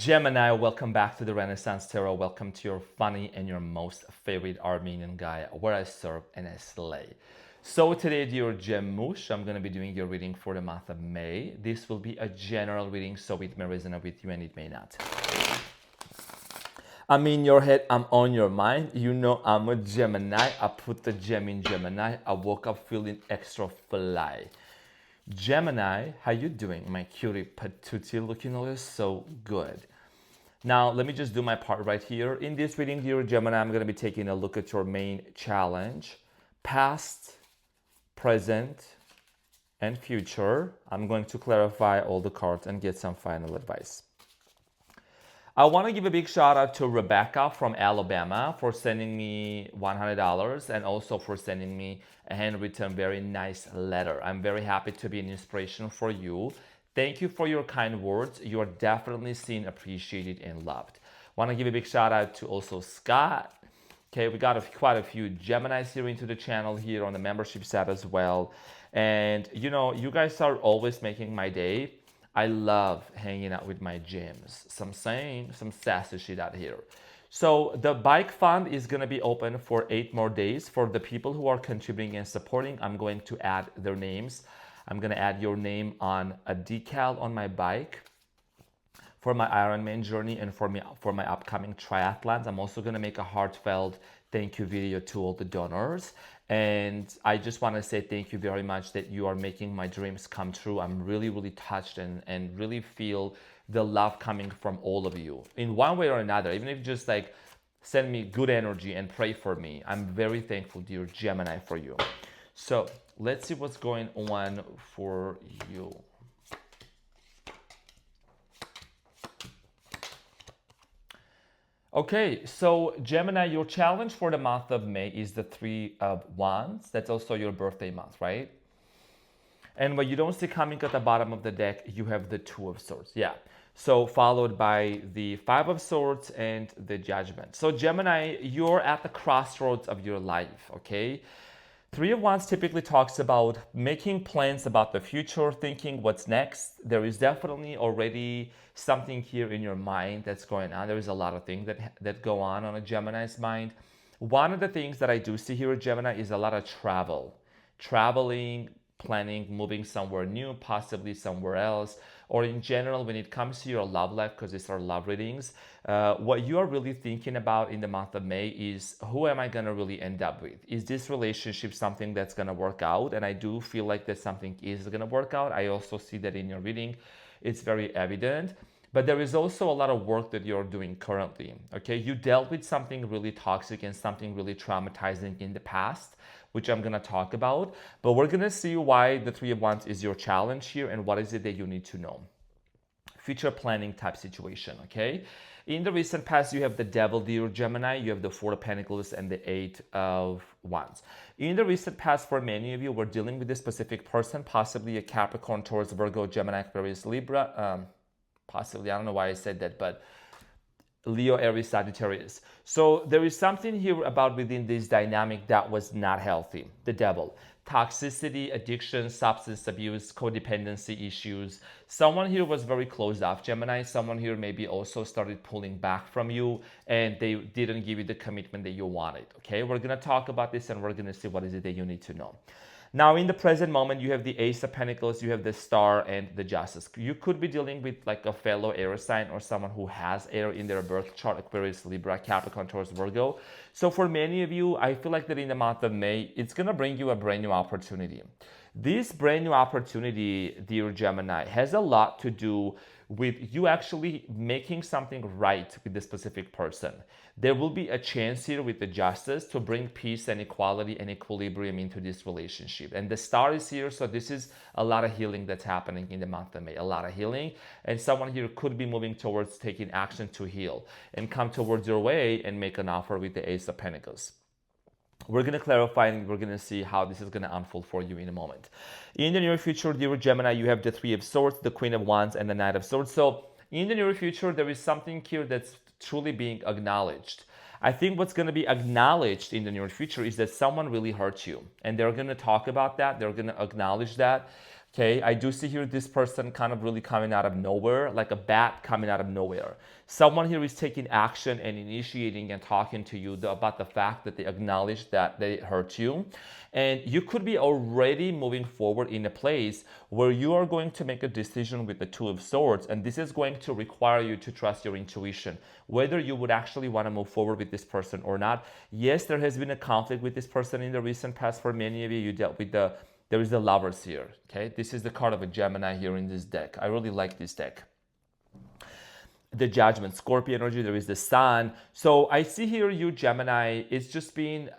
Gemini, welcome back to the Renaissance Tarot. Welcome to your funny and your most favorite Armenian guy, where I serve and I slay. So today, dear Gemush, I'm going to be doing your reading for the month of May. This will be a general reading, so it may resonate with you and it may not. I'm in your head, I'm on your mind. You know I'm a Gemini. I put the gem in Gemini. I woke up feeling extra fly. Gemini, how you doing? My cutie patootie looking always so good. Now, let me just do my part right here. In this reading, dear Gemini, I'm going to be taking a look at your main challenge. Past, present, and future. I'm going to clarify all the cards and get some final advice. I want to give a big shout out to Rebecca from Alabama for sending me $100 and also for sending me a handwritten very nice letter. I'm very happy to be an inspiration for you. Thank you for your kind words. You are definitely seen, appreciated, and loved. Want to give a big shout out to also Scott. Okay, we got quite a few Geminis here into the channel here on the membership side as well. And you know, you guys are always making my day. I love hanging out with my gems. Some sassy shit out here. So the bike fund is going to be open for 8 more days. For the people who are contributing and supporting, I'm going to add their names. I'm going to add your name on a decal on my bike for my Ironman journey and for my upcoming triathlons. I'm also going to make a heartfelt thank you video to all the donors. And I just want to say thank you very much that you are making my dreams come true. I'm really, really touched and really feel the love coming from all of you in one way or another. Even if you just like send me good energy and pray for me, I'm very thankful, dear Gemini, for you. So let's see what's going on for you. Okay, so Gemini, your challenge for the month of May is the 3 of Wands. That's also your birthday month, right? And what you don't see coming at the bottom of the deck, you have the 2 of Swords. Yeah. So followed by the 5 of Swords and the Judgment. So Gemini, you're at the crossroads of your life, okay? 3 of Wands typically talks about making plans about the future, thinking what's next. There is definitely already something here in your mind that's going on. There is a lot of things that go on a Gemini's mind. One of the things that I do see here at Gemini is a lot of traveling, planning, moving somewhere new, possibly somewhere else, or in general, when it comes to your love life, because these are love readings, what you are really thinking about in the month of May is, who am I going to really end up with? Is this relationship something that's going to work out? And I do feel like that something is going to work out. I also see that in your reading. It's very evident. But there is also a lot of work that you're doing currently, okay? You dealt with something really toxic and something really traumatizing in the past, which I'm going to talk about. But we're going to see why the 3 of Wands is your challenge here and what is it that you need to know. Future planning type situation, okay? In the recent past, you have the Devil, dear Gemini. You have the 4 of Pentacles and the 8 of Wands. In the recent past, for many of you, we're dealing with this specific person, possibly a Capricorn, Taurus, Virgo, Gemini, Aquarius, Libra. Possibly, I don't know why I said that, but Leo, Aries, Sagittarius. So there is something here about within this dynamic that was not healthy. The Devil. Toxicity, addiction, substance abuse, codependency issues. Someone here was very closed off, Gemini. Someone here maybe also started pulling back from you and they didn't give you the commitment that you wanted. Okay, we're going to talk about this and we're going to see what is it that you need to know. Now, in the present moment, you have the Ace of Pentacles, you have the Star, and the Justice. You could be dealing with like a fellow air sign or someone who has air in their birth chart, Aquarius, Libra, Capricorn, Taurus, Virgo. So for many of you, I feel like that in the month of May, it's going to bring you a brand new opportunity. This brand new opportunity, dear Gemini, has a lot to do with you actually making something right with this specific person. There will be a chance here with the Justice to bring peace and equality and equilibrium into this relationship. And the Star is here, so this is a lot of healing that's happening in the month of May. A lot of healing. And someone here could be moving towards taking action to heal and come towards your way and make an offer with the Ace of Pentacles. We're going to clarify and we're going to see how this is going to unfold for you in a moment. In the near future, dear Gemini, you have the 3 of Swords, the Queen of Wands, and the Knight of Swords. So in the near future, there is something here that's truly being acknowledged. I think what's going to be acknowledged in the near future is that someone really hurt you. And they're going to talk about that. They're going to acknowledge that. Okay, I do see here this person kind of really coming out of nowhere, like a bat coming out of nowhere. Someone here is taking action and initiating and talking to you about the fact that they acknowledge that they hurt you. And you could be already moving forward in a place where you are going to make a decision with the Two of Swords. And this is going to require you to trust your intuition, whether you would actually want to move forward with this person or not. Yes, there has been a conflict with this person in the recent past. For many of you, you dealt with there is the Lovers here, okay? This is the card of a Gemini here in this deck. I really like this deck. The Judgment, Scorpio energy, there is the Sun. So I see here you, Gemini, it's just been,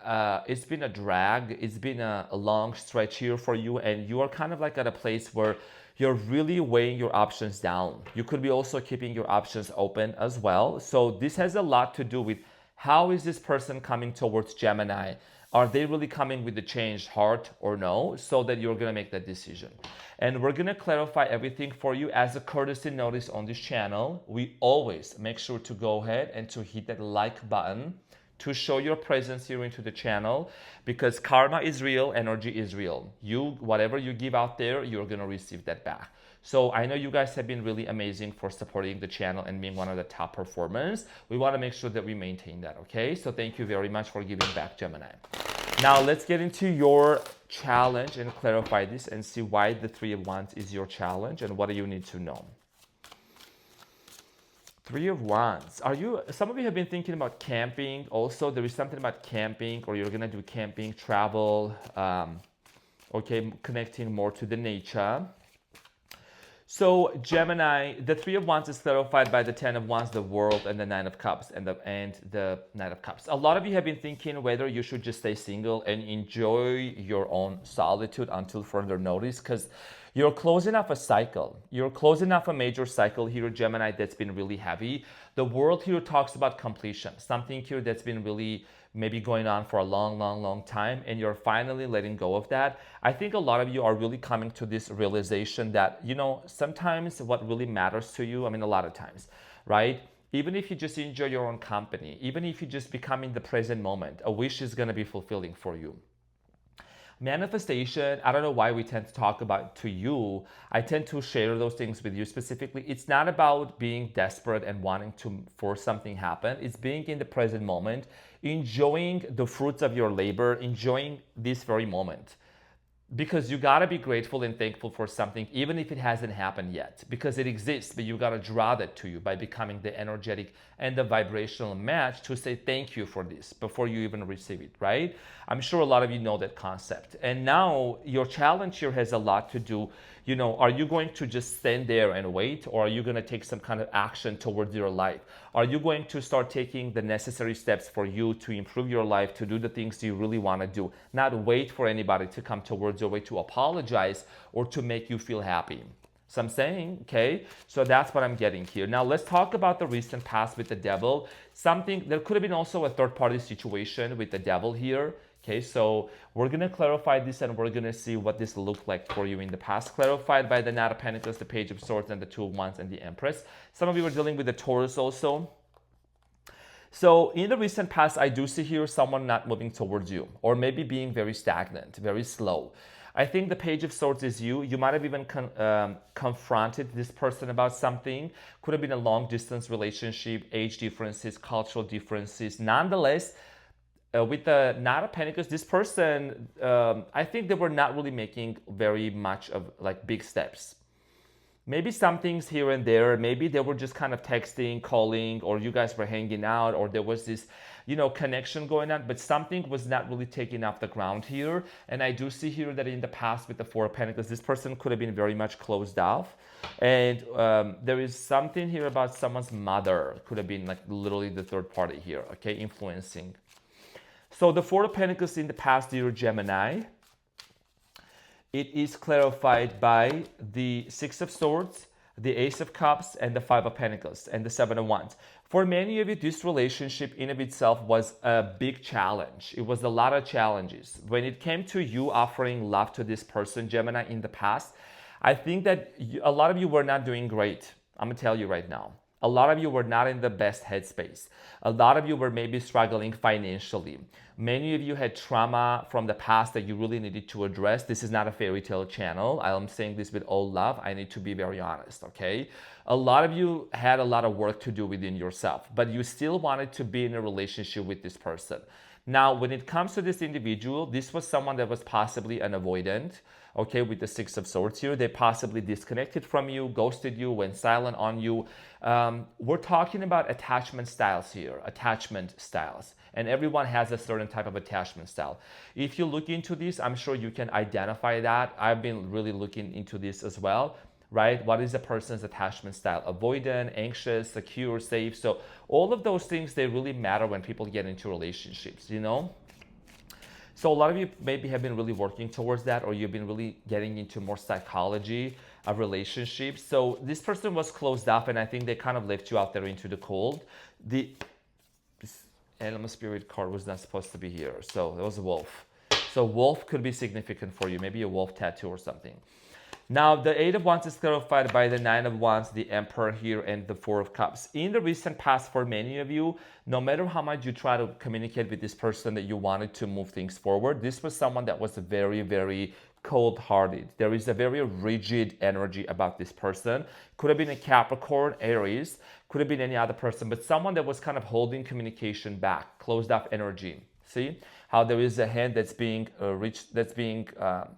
it's been a drag. It's been a long stretch here for you, and you are kind of like at a place where you're really weighing your options down. You could be also keeping your options open as well. So this has a lot to do with how is this person coming towards Gemini? Are they really coming with the changed heart or no? So that you're going to make that decision. And we're going to clarify everything for you as a courtesy notice on this channel. We always make sure to go ahead and to hit that like button to show your presence here into the channel, because karma is real, energy is real. Whatever you give out there, you're going to receive that back. So I know you guys have been really amazing for supporting the channel and being one of the top performers. We want to make sure that we maintain that, okay? So thank you very much for giving back, Gemini. Now let's get into your challenge and clarify this and see why the Three of Wands is your challenge and what do you need to know. Three of Wands. Some of you have been thinking about camping. Also, there is something about camping, or you're going to do camping, travel, okay, connecting more to the nature. So Gemini, the Three of Wands is clarified by the Ten of Wands, the World, and the Nine of Cups, and the Knight of Cups. A lot of you have been thinking whether you should just stay single and enjoy your own solitude until further notice, because you're closing off a cycle. You're closing off a major cycle here, Gemini, that's been really heavy. The World here talks about completion, something here that's been really maybe going on for a long time, and you're finally letting go of that. I think a lot of you are really coming to this realization that, you know, sometimes what really matters to you, I mean, a lot of times, right? Even if you just enjoy your own company, even if you just become in the present moment, a wish is going to be fulfilling for you. Manifestation, I don't know why we tend to talk about to you. I tend to share those things with you specifically. It's not about being desperate and wanting to force something happen. It's being in the present moment, enjoying the fruits of your labor, enjoying this very moment. Because you got to be grateful and thankful for something, even if it hasn't happened yet, because it exists, but you got to draw that to you by becoming the energetic and the vibrational match to say thank you for this before you even receive it, right? I'm sure a lot of you know that concept. And now your challenge here has a lot to do, you know, are you going to just stand there and wait, or are you going to take some kind of action towards your life? Are you going to start taking the necessary steps for you to improve your life, to do the things you really want to do, not wait for anybody to come towards your way to apologize or to make you feel happy? So I'm saying, okay, so that's what I'm getting here. Now let's talk about the recent past with the Devil. There could have been also a third-party situation with the Devil here. Okay, so we're going to clarify this and we're going to see what this looked like for you in the past. Clarified by the Knight of Pentacles, the Page of Swords, and the Two of Wands, and the Empress. Some of you are dealing with the Taurus also. So in the recent past, I do see here someone not moving towards you, or maybe being very stagnant, very slow. I think the Page of Swords is you. You might have even confronted this person about something. Could have been a long-distance relationship, age differences, cultural differences. Nonetheless, with the Knight of Pentacles, this person, I think they were not really making very much of like big steps. Maybe some things here and there, maybe they were just kind of texting, calling, or you guys were hanging out, or there was this, you know, connection going on, but something was not really taking off the ground here. And I do see here that in the past with the Four of Pentacles, this person could have been very much closed off. And there is something here about someone's mother, could have been like literally the third party here, okay, influencing. So the Four of Pentacles in the past, dear Gemini, it is clarified by the Six of Swords, the Ace of Cups, and the Five of Pentacles, and the Seven of Wands. For many of you, this relationship in of itself was a big challenge. It was a lot of challenges. When it came to you offering love to this person, Gemini, in the past, I think that a lot of you were not doing great. I'm going to tell you right now. A lot of you were not in the best headspace. A lot of you were maybe struggling financially. Many of you had trauma from the past that you really needed to address. This is not a fairy tale channel. I'm saying this with all love. I need to be very honest, okay? A lot of you had a lot of work to do within yourself, but you still wanted to be in a relationship with this person. Now, when it comes to this individual, this was someone that was possibly an avoidant, okay, with the Six of Swords here. They possibly disconnected from you, ghosted you, went silent on you. We're talking about attachment styles here, attachment styles. And everyone has a certain type of attachment style. If you look into this, I'm sure you can identify that. I've been really looking into this as well, right? What is a person's attachment style? Avoidant, anxious, secure, safe. So all of those things, they really matter when people get into relationships, you know? So a lot of you maybe have been really working towards that, or you've been really getting into more psychology of relationships. So this person was closed off, and I think they kind of left you out there into the cold. This animal spirit card was not supposed to be here. So it was a wolf. So wolf could be significant for you, maybe a wolf tattoo or something. Now, the Eight of Wands is clarified by the Nine of Wands, the Emperor here, and the Four of Cups. In the recent past, for many of you, no matter how much you try to communicate with this person that you wanted to move things forward, this was someone that was very, very cold-hearted. There is a very rigid energy about this person. Could have been a Capricorn, Aries, could have been any other person, but someone that was kind of holding communication back, closed-off energy. See how there is a hand that's being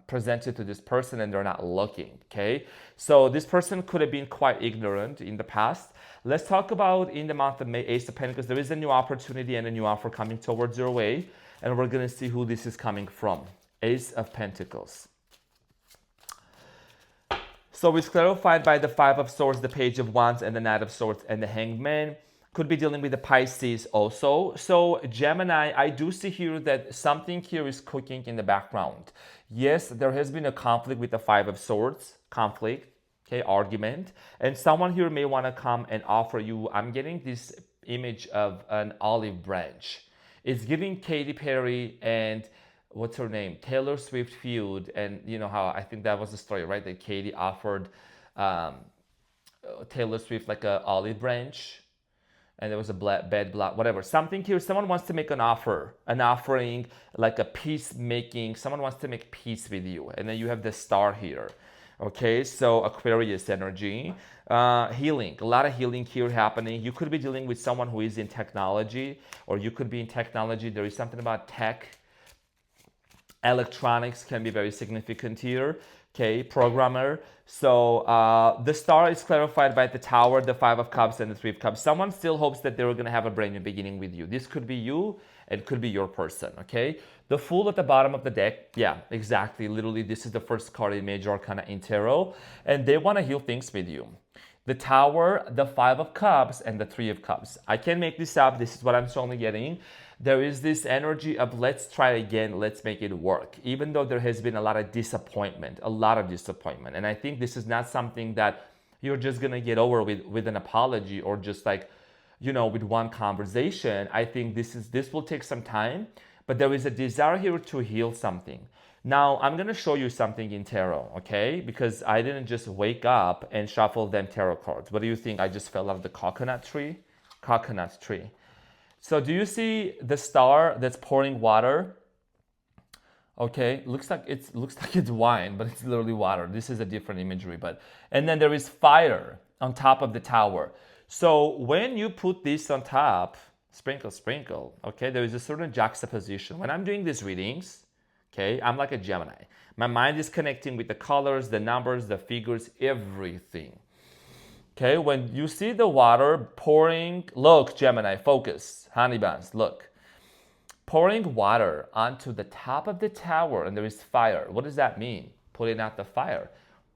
presented to this person and they're not looking, okay? So this person could have been quite ignorant in the past. Let's talk about in the month of May, Ace of Pentacles. There is a new opportunity and a new offer coming towards your way, and we're going to see who this is coming from. Ace of Pentacles. So it's clarified by the Five of Swords, the Page of Wands, and the Knight of Swords, and the Hanged Man. Could be dealing with the Pisces also. So Gemini, I do see here that something here is cooking in the background. Yes, there has been a conflict with the Five of Swords, conflict, okay, argument. And someone here may want to come and offer you, I'm getting this image of an olive branch. It's giving Katy Perry and what's her name? Taylor Swift feud. And you know how, I think that was the story, right? That Katy offered Taylor Swift like a olive branch. And there was a bed block, whatever. Something here, someone wants to make an offer, an offering, like a peacemaking. Someone wants to make peace with you. And then you have the star here. Okay, so Aquarius energy. Healing, a lot of healing here happening. You could be dealing with someone who is in technology, or you could be in technology. There is something about tech. Electronics can be very significant here. Okay, programmer. So the star is clarified by the Tower, the Five of Cups, and the Three of Cups. Someone still hopes that they're going to have a brand new beginning with you. This could be you. It could be your person, okay? The Fool at the bottom of the deck. Yeah, exactly. Literally, this is the first card in Major Arcana in Tarot. And they want to heal things with you. The Tower, the Five of Cups, and the Three of Cups. I can't make this up. This is what I'm strongly getting. There is this energy of let's try again, let's make it work. Even though there has been a lot of disappointment. And I think this is not something that you're just going to get over with an apology or just like, you know, with one conversation. I think this will take some time, but there is a desire here to heal something. Now, I'm going to show you something in tarot, okay? Because I didn't just wake up and shuffle them tarot cards. What do you think? I just fell out of the coconut tree? Coconut tree. So do you see the star that's pouring water? Okay, looks like it's wine, but it's literally water. This is a different imagery, and then there is fire on top of the tower. So when you put this on top, sprinkle, okay, there is a certain juxtaposition. When I'm doing these readings, okay, I'm like a Gemini. My mind is connecting with the colors, the numbers, the figures, everything. Okay, when you see the water pouring, look, Gemini, focus, honey buns, look. Pouring water onto the top of the tower and there is fire. What does that mean? Putting out the fire,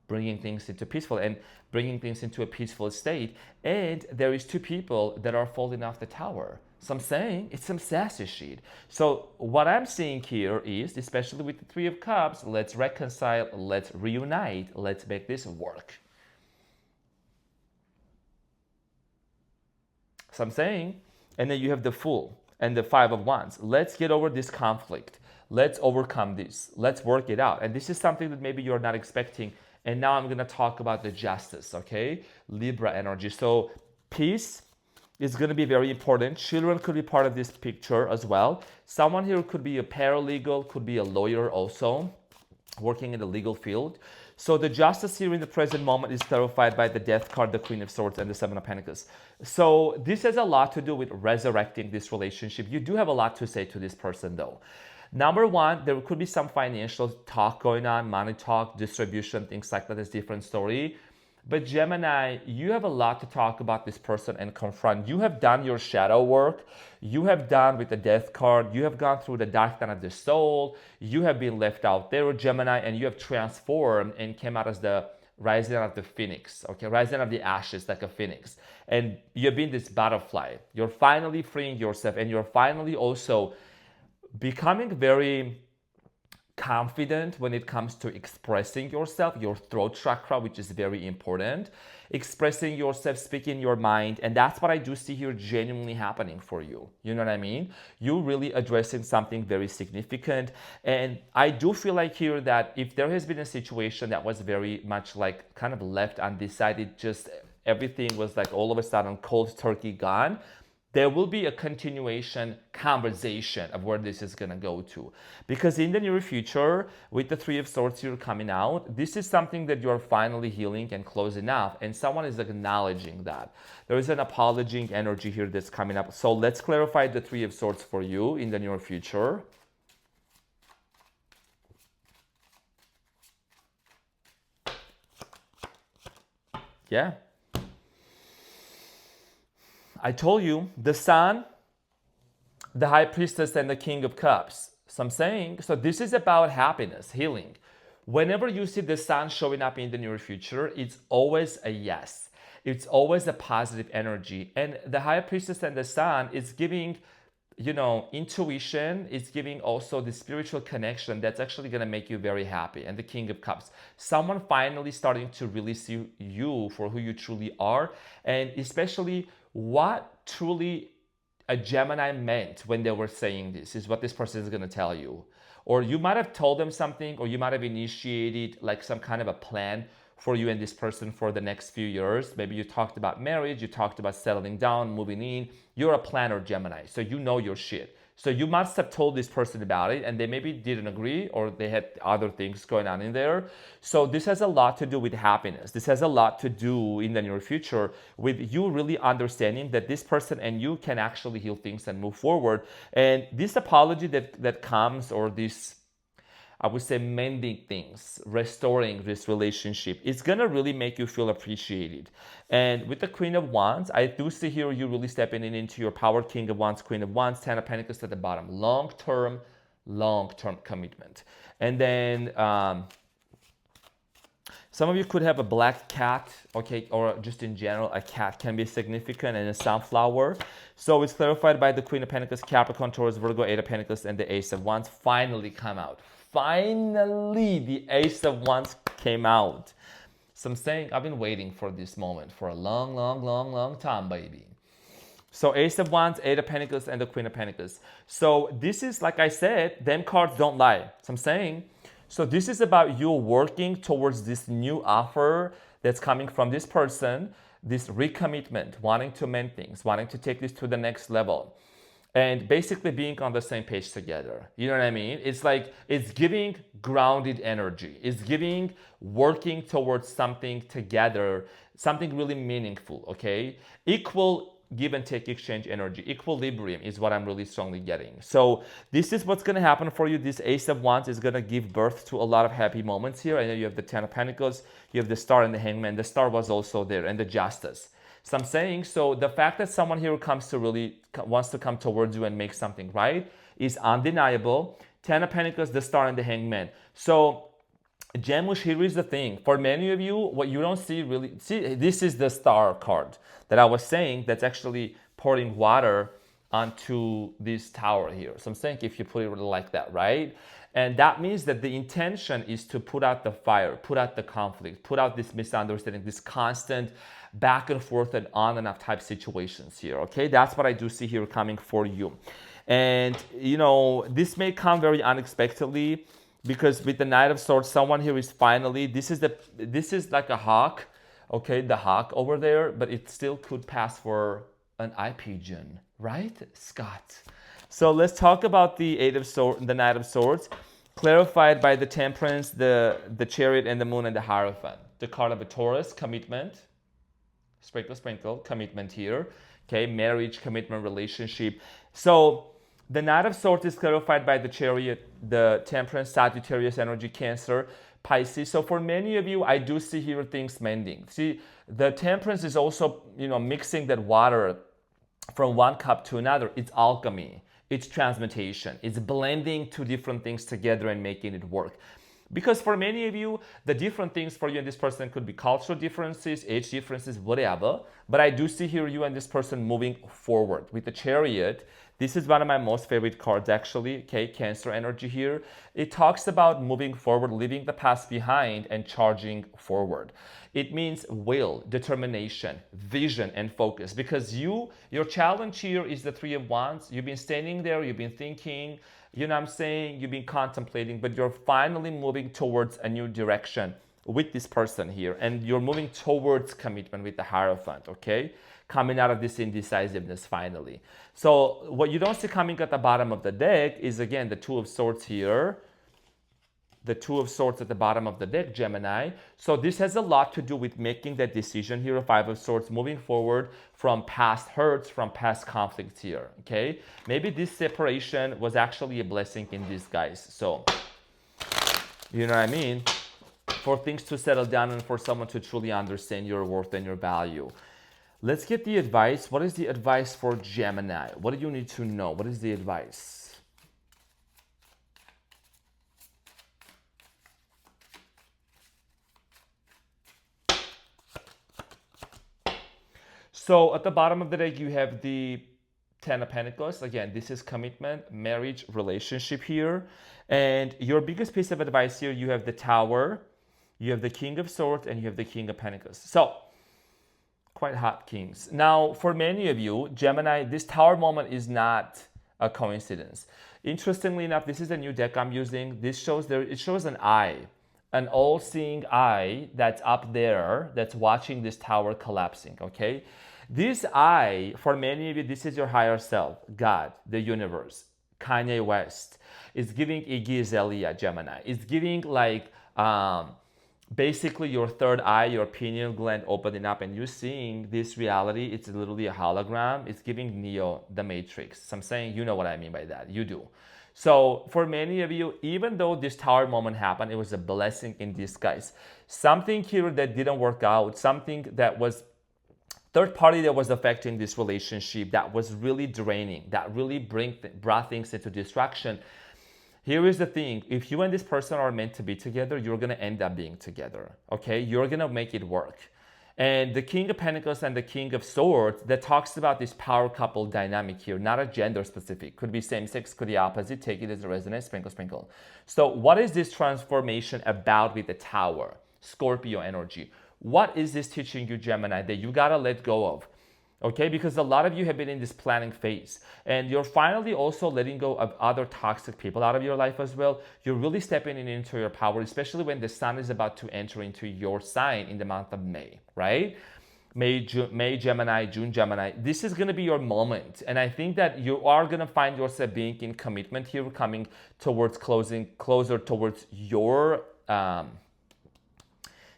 bringing things into a peaceful state. And there is two people that are falling off the tower. So I'm saying it's some sassy shit. So what I'm seeing here is, especially with the Three of Cups, let's reconcile, let's reunite, let's make this work. So I'm saying, and then you have the Fool and the Five of Wands. Let's get over this conflict. Let's overcome this. Let's work it out. And this is something that maybe you're not expecting. And now I'm going to talk about the Justice, okay? Libra energy. So Peace is going to be very important. Children could be part of this picture as well. Someone here could be a paralegal, could be a lawyer also, working in the legal field. So the justice here in the present moment is clarified by the death card, the Queen of Swords, and the Seven of Pentacles. So this has a lot to do with resurrecting this relationship. You do have a lot to say to this person though. Number one, there could be some financial talk going on, money talk, distribution, things like that. Is a different story. But Gemini, you have a lot to talk about this person and confront. You have done your shadow work. You have done with the death card. You have gone through the dark night of the soul. You have been left out there, Gemini, and you have transformed and came out as the rising of the phoenix, okay? Rising of the ashes like a phoenix. And you've been this butterfly. You're finally freeing yourself, and you're finally also becoming very confident when it comes to expressing yourself, your throat chakra, which is very important. Expressing yourself, speaking your mind, and that's what I do see here genuinely happening for you. You know what I mean? You really addressing something very significant. And I do feel like here that if there has been a situation that was very much like kind of left undecided, just everything was like all of a sudden cold turkey gone, there will be a continuation conversation of where this is going to go to. Because in the near future, with the Three of Swords here coming out, this is something that you're finally healing and closing up, and someone is acknowledging that. There is an apologizing energy here that's coming up. So let's clarify the Three of Swords for you in the near future. Yeah. I told you, the Sun, the High Priestess, and the King of Cups. So I'm saying, so this is about happiness, healing. Whenever you see the Sun showing up in the near future, it's always a yes. It's always a positive energy. And the High Priestess and the Sun is giving, you know, intuition. It's giving also the spiritual connection that's actually going to make you very happy. And the King of Cups, someone finally starting to really see you for who you truly are. And especially what truly a Gemini meant when they were saying this is what this person is going to tell you. Or you might have told them something, or you might have initiated like some kind of a plan for you and this person for the next few years. Maybe you talked about marriage, you talked about settling down, moving in. You're a planner, Gemini, so you know your shit. So you must have told this person about it, and they maybe didn't agree, or they had other things going on in there. So this has a lot to do with happiness. This has a lot to do in the near future with you really understanding that this person and you can actually heal things and move forward. And this apology that comes, or this, I would say, mending things, restoring this relationship, it's gonna really make you feel appreciated. And with the Queen of Wands, I do see here you really stepping into your power. King of Wands, Queen of Wands, Ten of Pentacles at the bottom. Long-term commitment. And then some of you could have a black cat, okay, or just in general, a cat can be significant, and a sunflower. So it's clarified by the Queen of Pentacles, Capricorn, Taurus, Virgo, Eight of Pentacles, and the Ace of Wands finally come out. Finally, the Ace of Wands came out. So I'm saying I've been waiting for this moment for a long time, baby. So Ace of Wands, Eight of Pentacles, and the Queen of Pentacles. So this is, like I said, them cards don't lie. So I'm saying, so this is about you working towards this new offer that's coming from this person, this recommitment, wanting to mend things, wanting to take this to the next level. And basically being on the same page together. You know what I mean? It's like, it's giving grounded energy. It's giving working towards something together, something really meaningful, okay? Equal give and take exchange energy. Equilibrium is what I'm really strongly getting. So this is what's going to happen for you. This Ace of Wands is going to give birth to a lot of happy moments here. I know you have the Ten of Pentacles, you have the Star and the Hangman. The Star was also there, and the Justice. So I'm saying, so the fact that someone here comes to really wants to come towards you and make something right is undeniable. Ten of Pentacles, the Star, and the Hangman. So Gemush, here is the thing. For many of you, what you don't see really, see, this is the Star card that I was saying that's actually pouring water onto this tower here. So I'm saying if you put it like that, right? And that means that the intention is to put out the fire, put out the conflict, put out this misunderstanding, this constant back and forth and on and off type situations here, okay? That's what I do see here coming for you. And, you know, this may come very unexpectedly because with the Knight of Swords, someone here is finally, this is like a hawk, okay, the hawk over there, but it still could pass for an eye pigeon, right, Scott? So let's talk about the the Knight of Swords, clarified by the Temperance, the Chariot, and the Moon, and the Hierophant. The card of a Taurus, commitment, sprinkle, sprinkle, commitment here. Okay, marriage, commitment, relationship. So the Knight of Swords is clarified by the Chariot, the Temperance, Sagittarius energy, Cancer, Pisces. So for many of you, I do see here things mending. See, the Temperance is also, mixing that water from one cup to another. It's alchemy. It's transmutation. It's blending two different things together and making it work. Because for many of you, the different things for you and this person could be cultural differences, age differences, whatever. But I do see here you and this person moving forward. With the Chariot, this is one of my most favorite cards actually, okay, Cancer energy here. It talks about moving forward, leaving the past behind and charging forward. It means will, determination, vision, and focus. Because your challenge here is the Three of Wands. You've been standing there, you've been thinking, you know what I'm saying? You've been contemplating, but you're finally moving towards a new direction with this person here. And you're moving towards commitment with the Hierophant, okay? Coming out of this indecisiveness finally. So what you don't see coming at the bottom of the deck is, again, the Two of Swords here. The Two of Swords at the bottom of the deck, Gemini. So this has a lot to do with making that decision here, Five of Swords, moving forward from past hurts, from past conflicts here, okay? Maybe this separation was actually a blessing in disguise. So, you know what I mean? For things to settle down and for someone to truly understand your worth and your value. Let's get the advice. What is the advice for Gemini? What do you need to know? What is the advice? So at the bottom of the deck, you have the Ten of Pentacles. Again, this is commitment, marriage, relationship here. And your biggest piece of advice here, you have the Tower, you have the King of Swords, and you have the King of Pentacles. So, quite hot kings. Now, for many of you, Gemini, this Tower moment is not a coincidence. Interestingly enough, this is a new deck I'm using. This shows it shows an eye, an all-seeing eye that's up there, that's watching this tower collapsing, okay? This eye, for many of you, this is your higher self, God, the universe, Kanye West. It's giving Iggy Azalea, Gemini. It's giving like basically your third eye, your pineal gland opening up and you're seeing this reality. It's literally a hologram. It's giving Neo, the Matrix. So I'm saying, you know what I mean by that. You do. So for many of you, even though this Tower moment happened, it was a blessing in disguise. Something here that didn't work out, something that was third party that was affecting this relationship, that was really draining, that really brought things into distraction. Here is the thing. If you and this person are meant to be together, you're going to end up being together, okay? You're going to make it work. And the King of Pentacles and the King of Swords, that talks about this power couple dynamic here, not a gender specific. Could be same sex, could be opposite. Take it as a resonance, sprinkle, sprinkle. So what is this transformation about with the Tower? Scorpio energy. What is this teaching you, Gemini, that you got to let go of? Okay, because a lot of you have been in this planning phase and you're finally also letting go of other toxic people out of your life as well. You're really stepping into your power, especially when the sun is about to enter into your sign in the month of May, right? May, Gemini, June, Gemini. This is going to be your moment. And I think that you are going to find yourself being in commitment here, coming towards closer towards your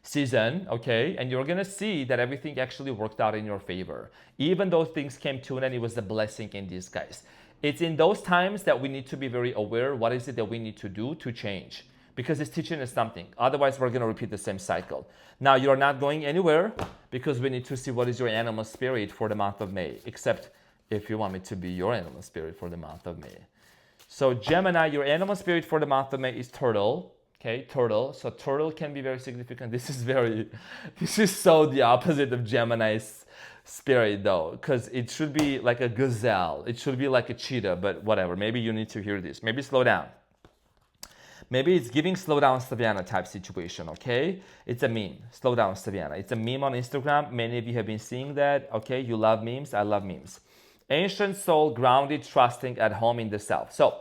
season, okay? And you're gonna see that everything actually worked out in your favor. Even though things came to an end, it was a blessing in disguise. It's in those times that we need to be very aware. What is it that we need to do to change? Because it's teaching us something. Otherwise, we're gonna repeat the same cycle. Now, you're not going anywhere because we need to see what is your animal spirit for the month of May, except if you want me to be your animal spirit for the month of May. So Gemini, your animal spirit for the month of May is turtle. Okay, turtle. So turtle can be very significant. This is so the opposite of Gemini's spirit though, because it should be like a gazelle. It should be like a cheetah, but whatever. Maybe you need to hear this. Maybe slow down. Maybe it's giving slow down Savannah type situation, okay? It's a meme. Slow down Savannah. It's a meme on Instagram. Many of you have been seeing that, okay? You love memes. I love memes. Ancient soul, grounded, trusting, at home in the self. So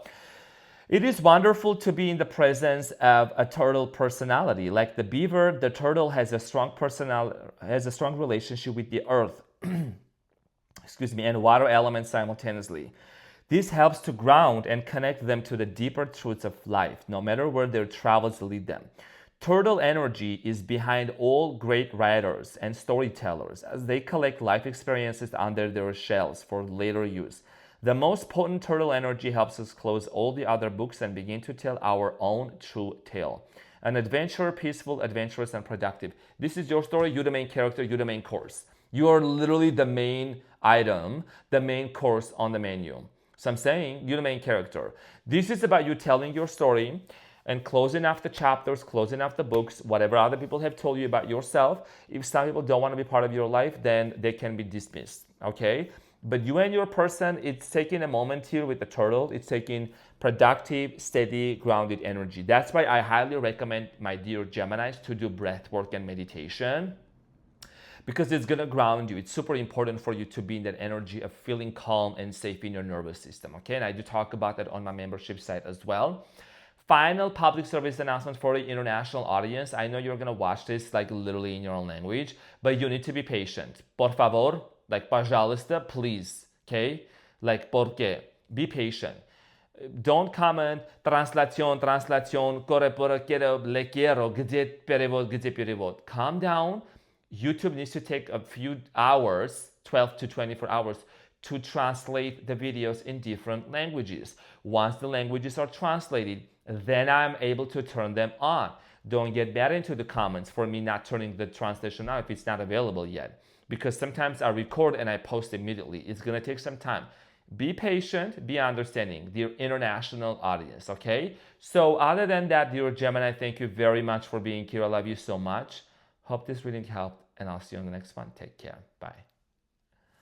It is wonderful to be in the presence of a turtle personality. Like the beaver, the turtle has a strong relationship with the earth, excuse me, and water elements simultaneously. This helps to ground and connect them to the deeper truths of life, no matter where their travels lead them. Turtle energy is behind all great writers and storytellers as they collect life experiences under their shells for later use. The most potent turtle energy helps us close all the other books and begin to tell our own true tale. An adventure, peaceful, adventurous, and productive. This is your story. You're the main character. You're the main course. You are literally the main item, the main course on the menu. So I'm saying you're the main character. This is about you telling your story and closing off the chapters, closing off the books, whatever other people have told you about yourself. If some people don't want to be part of your life, then they can be dismissed, okay? But you and your person, it's taking a moment here with the turtle. It's taking productive, steady, grounded energy. That's why I highly recommend my dear Geminis to do breath work and meditation, because it's going to ground you. It's super important for you to be in that energy of feeling calm and safe in your nervous system, okay? And I do talk about that on my membership site as well. Final public service announcement for the international audience. I know you're going to watch this like literally in your own language, but you need to be patient. Por favor, like пожалуйста, please, okay? Like porque, be patient. Don't comment translation, corre por quiero, le quiero, где перевод. Calm down. YouTube needs to take a few hours, 12 to 24 hours, to translate the videos in different languages. Once the languages are translated, then I'm able to turn them on. Don't get mad into the comments for me not turning the translation on if it's not available yet. Because sometimes I record and I post immediately. It's gonna take some time. Be patient, be understanding, dear international audience, okay? So other than that, dear Gemini, thank you very much for being here. I love you so much. Hope this reading helped, and I'll see you on the next one. Take care. Bye.